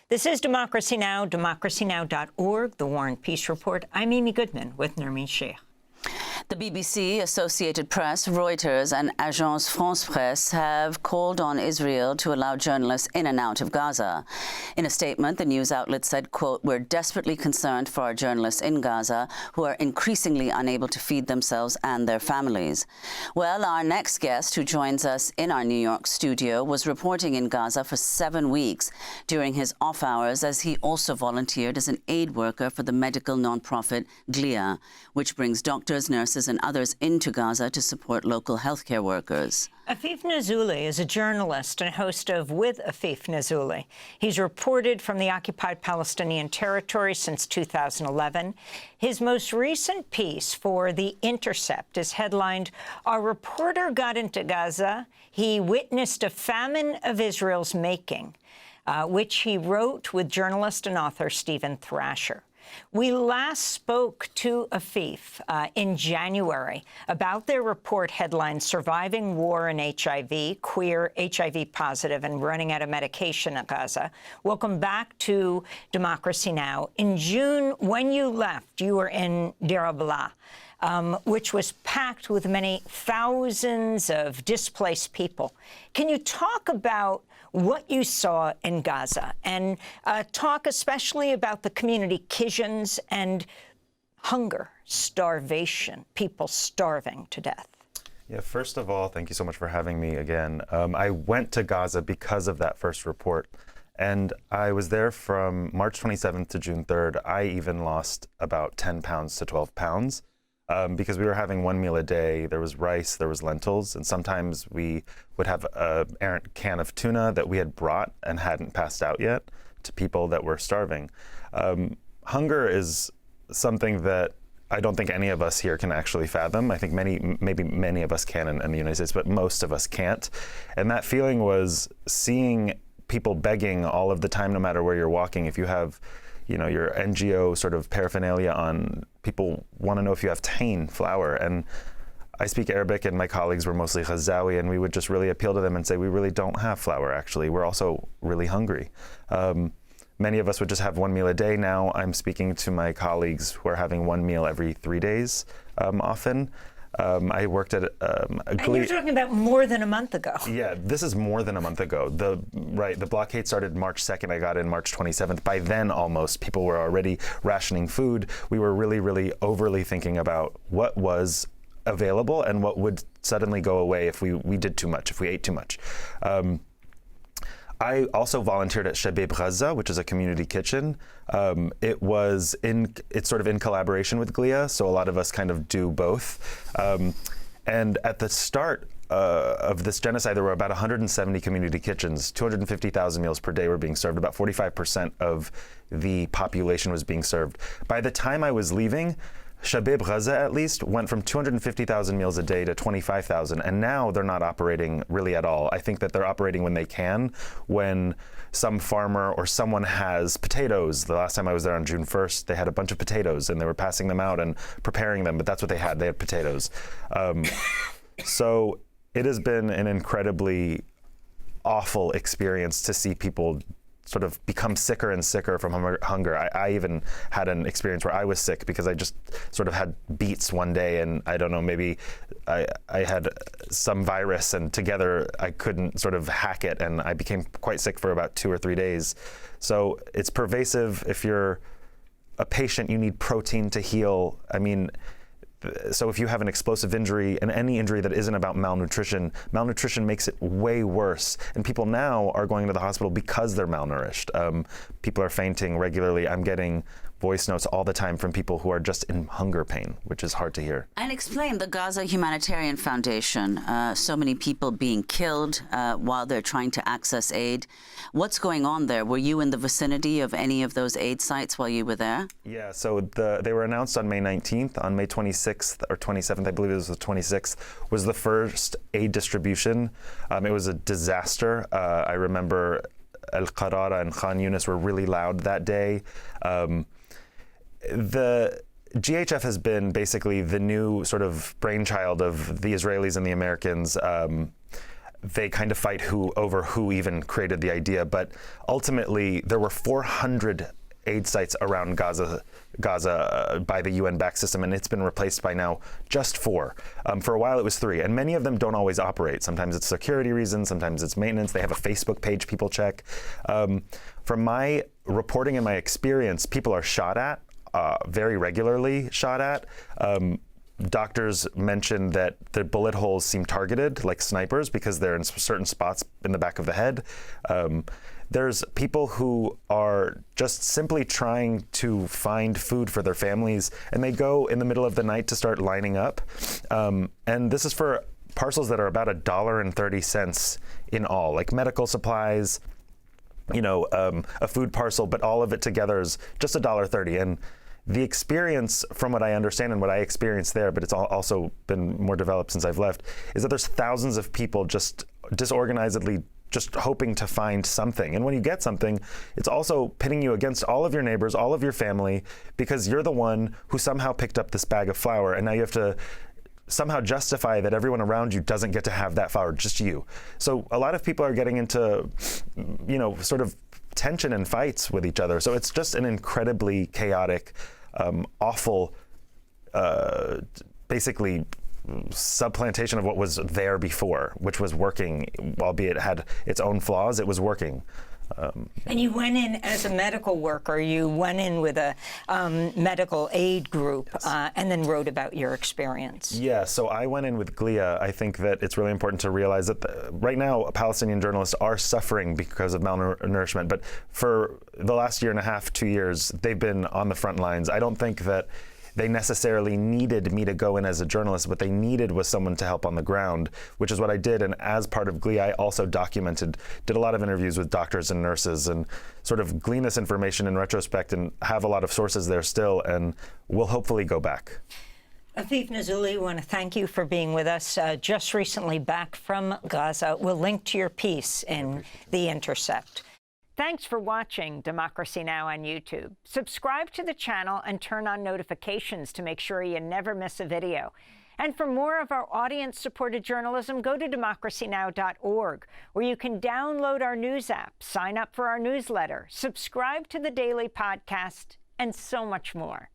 This is Democracy Now!, democracynow.org, The War and Peace Report. I'm Amy Goodman with Nermeen Sheikh. The BBC, Associated Press, Reuters and Agence France-Presse have called on Israel to allow journalists in and out of Gaza. In a statement, the news outlet said, quote, "We're desperately concerned for our journalists in Gaza who are increasingly unable to feed themselves and their families." Well, our next guest, who joins us in our New York studio, was reporting in Gaza for 7 weeks during his off hours, as he also volunteered as an aid worker for the medical nonprofit GLIA, which brings doctors, nurses and others into Gaza to support local healthcare workers. Afeef Nessouli is a journalist and host of With Afeef Nessouli. He's reported from the occupied Palestinian territory since 2011. His most recent piece for The Intercept is headlined, "Our reporter got into Gaza. He witnessed a famine of Israel's making," which he wrote with journalist and author Stephen Thrasher. We last spoke to Afeef in January about their report headlined "Surviving War and HIV, Queer, HIV Positive, and Running Out of Medication at Gaza." Welcome back to Democracy Now! In June, when you left, you were in Deir al-Balah, which was packed with many thousands of displaced people. Can you talk about what you saw in Gaza and talk especially about the community kitchens and hunger, starvation, people starving to death? Yeah, first of all, thank you so much for having me again. I went to Gaza because of that first report, and I was there from March 27th to June 3rd. I even lost about 10 pounds to 12 pounds. Because we were having one meal a day. There was rice, there was lentils, and sometimes we would have an errant can of tuna that we had brought and hadn't passed out yet to people that were starving. Hunger is something that I don't think any of us here can actually fathom. I think maybe many of us can in the United States, but most of us can't. And that feeling was seeing people begging all of the time, no matter where you're walking. If you have your NGO sort of paraphernalia on, people want to know if you have tahine flour. And I speak Arabic, and my colleagues were mostly Ghazawi, and we would just really appeal to them and say, we really don't have flour, actually. We're also really hungry. Many of us would just have one meal a day. Now I'm speaking to my colleagues who are having one meal every 3 days often. I worked at And you're talking about more than a month ago. Yeah, this is more than a month ago. The blockade started March 2nd. I got in March 27th. By then, almost, people were already rationing food. We were really, really overly thinking about what was available and what would suddenly go away if we did too much, if we ate too much. I also volunteered at Shabab Gaza, which is a community kitchen. It's sort of in collaboration with GLIA, so a lot of us kind of do both. And at the start of this genocide, there were about 170 community kitchens. 250,000 meals per day were being served. About 45% of the population was being served. By the time I was leaving, Shabab Gaza, at least, went from 250,000 meals a day to 25,000, and now they're not operating really at all. I think that they're operating when they can, when some farmer or someone has potatoes. The last time I was there on June 1st, they had a bunch of potatoes, and they were passing them out and preparing them, but that's what they had. They had potatoes. So it has been an incredibly awful experience to see people sort of become sicker and sicker from hunger. I even had an experience where I was sick because I just sort of had beets one day, and I don't know, maybe I had some virus, and together I couldn't sort of hack it, and I became quite sick for about 2 or 3 days. So it's pervasive. If you're a patient, you need protein to heal. I mean, so if you have an explosive injury, and any injury that isn't about malnutrition makes it way worse. And people now are going to the hospital because they're malnourished. People are fainting regularly. I'm getting voice notes all the time from people who are just in hunger pain, which is hard to hear. And explain the Gaza Humanitarian Foundation. So many people being killed while they're trying to access aid. What's going on there? Were you in the vicinity of any of those aid sites while you were there? Yeah, so they were announced on May 19th. On May 26th or 27th, I believe it was the 26th, was the first aid distribution. It was a disaster. I remember Al-Qarara and Khan Yunis were really loud that day. The GHF has been basically the new sort of brainchild of the Israelis and the Americans. they kind of fight over who even created the idea. But ultimately, there were 400 aid sites around Gaza by the UN-backed system, and it's been replaced by now just 4. For a while, it was 3, and many of them don't always operate. Sometimes it's security reasons, sometimes it's maintenance. They have a Facebook page people check. From my reporting and my experience, people are shot at, very regularly shot at. Doctors mentioned that the bullet holes seem targeted, like snipers, because they're in certain spots in the back of the head. There's people who are just simply trying to find food for their families, and they go in the middle of the night to start lining up. And this is for parcels that are about $1.30 in all, like medical supplies, a food parcel, but all of it together is just $1.30. And the experience, from what I understand and what I experienced there, but it's also been more developed since I've left, is that there's thousands of people just disorganizedly just hoping to find something. And when you get something, it's also pitting you against all of your neighbors, all of your family, because you're the one who somehow picked up this bag of flour, and now you have to somehow justify that everyone around you doesn't get to have that flour, just you. So a lot of people are getting into, sort of tension and fights with each other. So it's just an incredibly chaotic, awful, basically supplantation of what was there before, which was working, albeit it had its own flaws. It was working. And you went in as a medical worker. You went in with a medical aid group, and then wrote about your experience. Yeah, so I went in with GLIA. I think that it's really important to realize that right now, Palestinian journalists are suffering because of malnourishment. But for the last year and a half, 2 years, they've been on the front lines. I don't think that they necessarily needed me to go in as a journalist. What they needed was someone to help on the ground, which is what I did. And as part of GLIA, I also did a lot of interviews with doctors and nurses, and sort of glean this information in retrospect and have a lot of sources there still, and we'll hopefully go back. Afeef Nessouli, we want to thank you for being with us. Just recently back from Gaza. We'll link to your piece in The Intercept. Thanks for watching Democracy Now! On YouTube. Subscribe to the channel and turn on notifications to make sure you never miss a video. And for more of our audience-supported journalism, go to democracynow.org, where you can download our news app, sign up for our newsletter, subscribe to the daily podcast, and so much more.